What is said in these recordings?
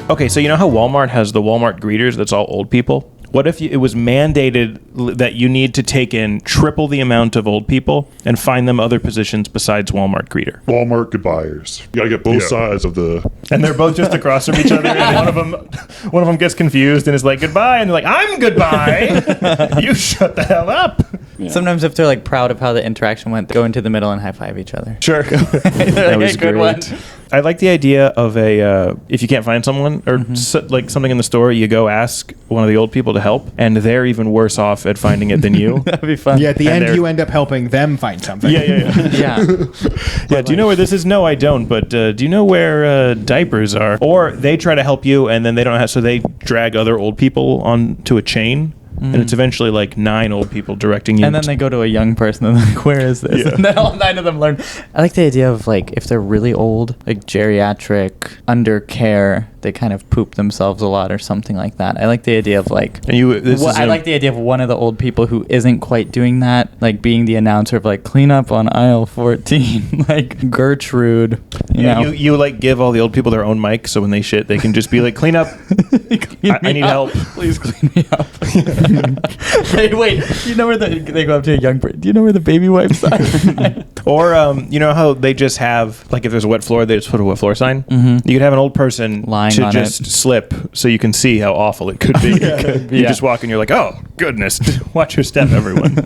Okay, so you know how Walmart has the Walmart greeters that's all old people? What if it was mandated that you need to take in triple the amount of old people and find them other positions besides Walmart greeter? Walmart goodbyers. You gotta get both sides of the... And they're both just across from each other, and one of them gets confused and is like, goodbye, and they're like, I'm goodbye! You shut the hell up! Yeah. Sometimes if they're like proud of how the interaction went, go into the middle and high-five each other. Sure. That was good one. I like the idea of if you can't find someone or like something in the store, you go ask one of the old people to help, and they're even worse off at finding it than you. That'd be fun. Yeah, at the end, you end up helping them find something. Yeah. Do you know where this is? No, I don't. But do you know where diapers are? Or they try to help you, and then they don't have, so they drag other old people onto a chain. And it's eventually like 9 old people directing you. And then they go to a young person and like, where is this? And then all 9 of them learn. I like the idea of like, if they're really old, like geriatric, under care, they kind of poop themselves a lot or something like that. I like the idea of like, I like the idea of one of the old people who isn't quite doing that, like being the announcer of like, clean up on aisle 14, like Gertrude. You like give all the old people their own mic, so when they shit, they can just be like, clean up. I need help. Please clean me up. Hey, wait. Do you know where they go up to a young person? Do you know where the baby wipes are? Or you know how they just have, like if there's a wet floor, they just put a wet floor sign? You could have an old person lying to just slip so you can see how awful it could be. You just walk and you're like, oh, goodness. Watch your step, everyone.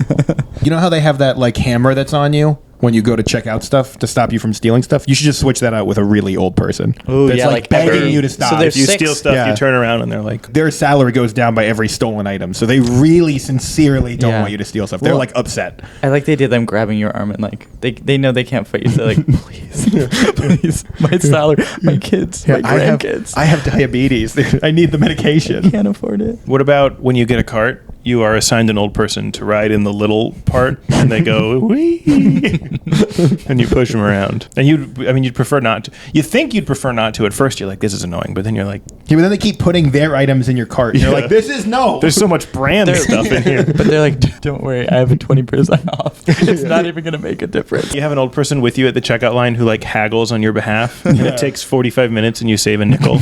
You know how they have that like hammer that's on you when you go to check out stuff to stop you from stealing stuff? You should just switch that out with a really old person. Oh, that's like begging you to stop. So if you steal stuff, you turn around and they're like... Their salary goes down by every stolen item. So they really sincerely don't want you to steal stuff. They're like upset. I like the idea of them grabbing your arm and like, they know they can't fight you. So they're like, please, my salary, my kids, my grandkids. I have diabetes. I need the medication. I can't afford it. What about when you get a cart? You are assigned an old person to ride in the little part, and they go, wee, and you push them around. And you'd prefer not to. You think you'd prefer not to. At first, you're like, this is annoying. But then you're like... Yeah, but then they keep putting their items in your cart. And you're like, this is no. There's so much brand stuff in here. But they're like, don't worry, I have a 20% off. It's not even going to make a difference. You have an old person with you at the checkout line who like haggles on your behalf. And it takes 45 minutes and you save a nickel.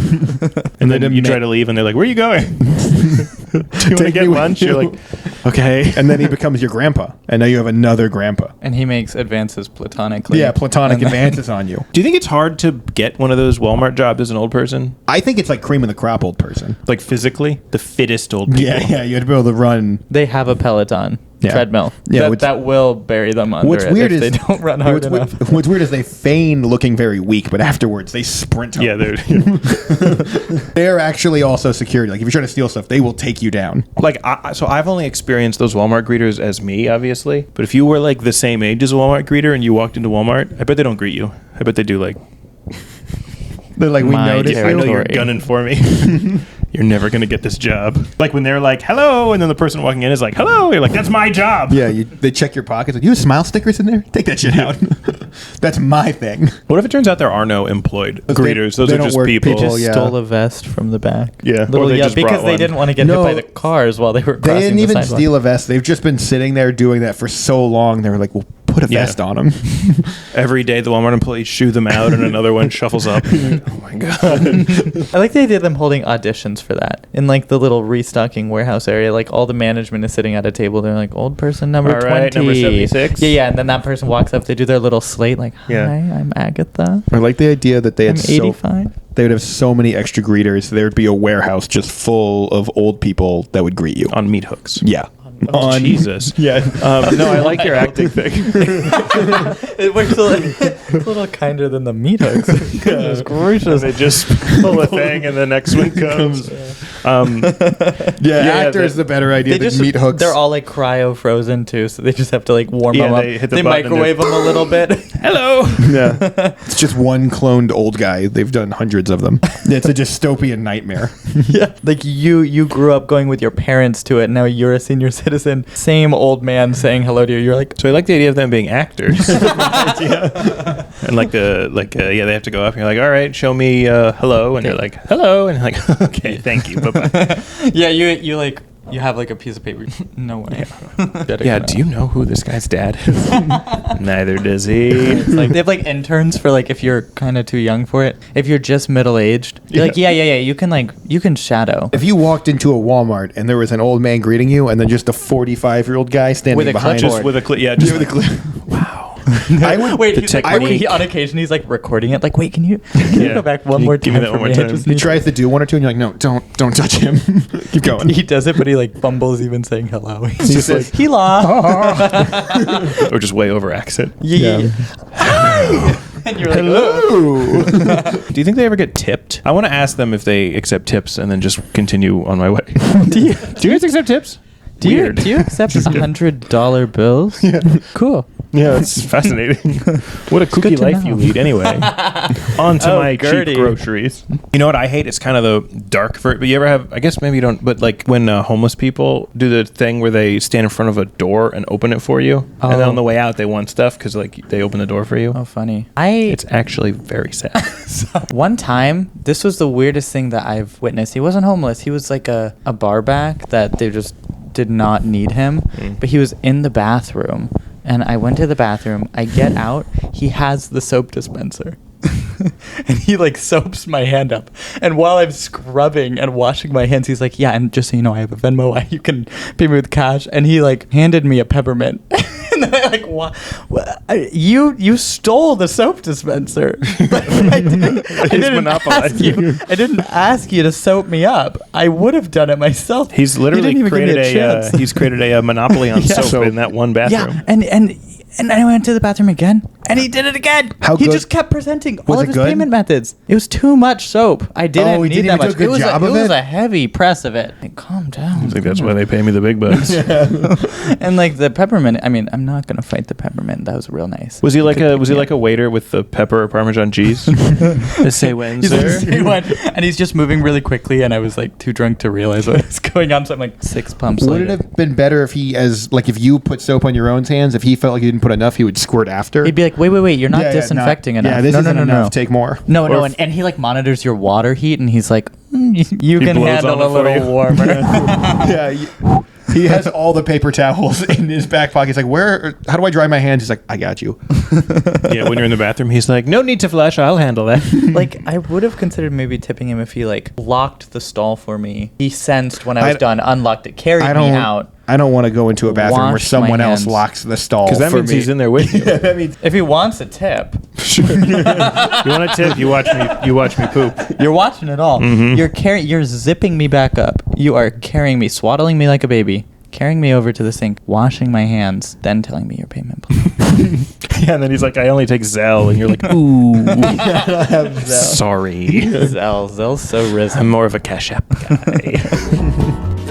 And then you try to leave and they're like, where are you going? Do you want to get lunch? You're like, okay. And then he becomes your grandpa. And now you have another grandpa. And he makes advances platonically. Yeah, platonic advances on you. Do you think it's hard to get one of those Walmart jobs as an old person? I think it's like cream of the crop old person. Like physically? The fittest old people? Yeah, you have to be able to run. They have a Peloton. Treadmill. Yeah, that will bury them under what's weird is they don't run hard enough. What's weird is they feign looking very weak, but afterwards they sprint home. Yeah, they're actually also security. Like if you're trying to steal stuff, they will take you down. Like so I've only experienced those Walmart greeters as me, obviously. But if you were like the same age as a Walmart greeter and you walked into Walmart, I bet they don't greet you. I bet they do like... They're like, we noticed. I know you're gunning for me. You're never going to get this job. Like when they're like, hello, and then the person walking in is like, hello. You're like, that's my job. Yeah, they check your pockets. Like, you have smile stickers in there? Take that shit out. That's my thing. What if it turns out there are no employed greeters? Those are just people. They just stole a vest from the back. Yeah. Because they didn't want to get hit by the cars while they were crossing the sidewalk. They didn't even steal a vest. They've just been sitting there doing that for so long. They were like, well, put a vest on them. Every day the Walmart employees shoo them out and another one shuffles up. Oh my God. I like the idea of them holding auditions for that. In like the little restocking warehouse area, like all the management is sitting at a table. They're like, old person number 20. Right, number 76. Yeah. And then that person walks up, they do their little slate like, hi, I'm Agatha. I like the idea that they had 85. They would have so many extra greeters. There would be a warehouse just full of old people that would greet you. On meat hooks. Yeah. Oh, Jesus. Yeah. No, I like your acting thing. It works a little kinder than the meat hooks. Goodness gracious. They just pull a thing and the next one comes. Actor is the better idea than meat hooks. They're all like cryo frozen too, so they just have to like warm them up. They microwave them a little bit. Hello. Yeah. It's just one cloned old guy. They've done hundreds of them. It's a dystopian nightmare. Yeah. Like you grew up going with your parents to it. Now you're a senior citizen. Same old man saying hello to you. You're like, so I like the idea of them being actors. And they have to go up and you're like, all right, show me hello, and you're like, hello, and you're like, okay, thank you, bye-bye. Yeah, you like You have like a piece of paper. No way. Yeah, do you know who this guy's dad is? Neither does he. It's like they have like interns for like if you're kind of too young for it. If you're just middle aged, you're like yeah. You can shadow. If you walked into a Walmart and there was an old man greeting you, and then just a 45-year-old guy standing With a behind clipboard. Just with a clip. Yeah, just with a clip. Wow. I would wait. He's like, on occasion, he's like recording it. Like, wait, can you go back one more time? Give me that one more time. He tries to do one or two, and you're like, no, don't touch him. Keep going. He does it, but he like fumbles even saying hello. He's He just says, like, "Hila," Or just way over accent. yeah. And you're like, hello. Do you think they ever get tipped? I want to ask them if they accept tips and then just continue on my way. Do you guys accept tips? do you accept $100 bills? Yeah. Cool. Yeah, it's fascinating. What a kooky to life know. you lead anyway. On to my Gertie. cheap groceries. You know what I hate? It's kind of the dark but you ever have, I guess maybe you don't, but like when homeless people do the thing where they stand in front of a door and open it for you. And then on the way out, they want stuff because like they open the door for you. Oh, funny. It's actually very sad. One time, this was the weirdest thing that I've witnessed. He wasn't homeless. He was like a bar back that they just did not need him. But he was in the bathroom. And I went to the bathroom. I get out. He has the soap dispenser. And he like soaps my hand up. And while I'm scrubbing and washing my hands, he's like, yeah, and just so you know, I have a Venmo. You can pay me with cash. And he like handed me a peppermint. And then I like, you stole the soap dispenser. I didn't ask you to soap me up. I would have done it myself. He's literally created a monopoly on soap in that one bathroom. Yeah, and I went to the bathroom again, and he did it again. He just kept presenting all of his payment methods. It was too much soap. I didn't need that much. It was a heavy press of it. Like, calm down. I think that's why they pay me the big bucks. And like the peppermint, I mean, I'm not gonna fight the peppermint. That was real nice. Was he like a waiter with the pepper or Parmesan cheese? Say when, sir. And he's just moving really quickly, and I was like too drunk to realize what was going on. So I'm like 6 pumps Would later. it have been better if if you put soap on your own hands, if he felt like he didn't put enough, he would squirt after? He'd be like, wait, you're not disinfecting enough. Yeah, this isn't enough. Take more. No, and he like monitors your water heat, and he's like, you can handle a little warmer. Yeah. He has all the paper towels in his back pocket. He's like, how do I dry my hands? He's like, I got you. Yeah, when you're in the bathroom, he's like, no need to flush, I'll handle that. Like, I would have considered maybe tipping him if he like locked the stall for me. He sensed when I was done, unlocked it, carried me out. I don't want to go into a bathroom where someone else locks the stall. Because that means he's in there with you. Yeah, that means if he wants a tip. Sure. You want a tip? You watch me poop. You're watching it all. Mm-hmm. You're zipping me back up. You are carrying me, swaddling me like a baby, carrying me over to the sink, washing my hands, then telling me your payment plan. Yeah, and then he's like, I only take Zelle, and you're like, ooh. I don't have Zelle. Sorry. Zelle's so risen. I'm more of a Cash App guy.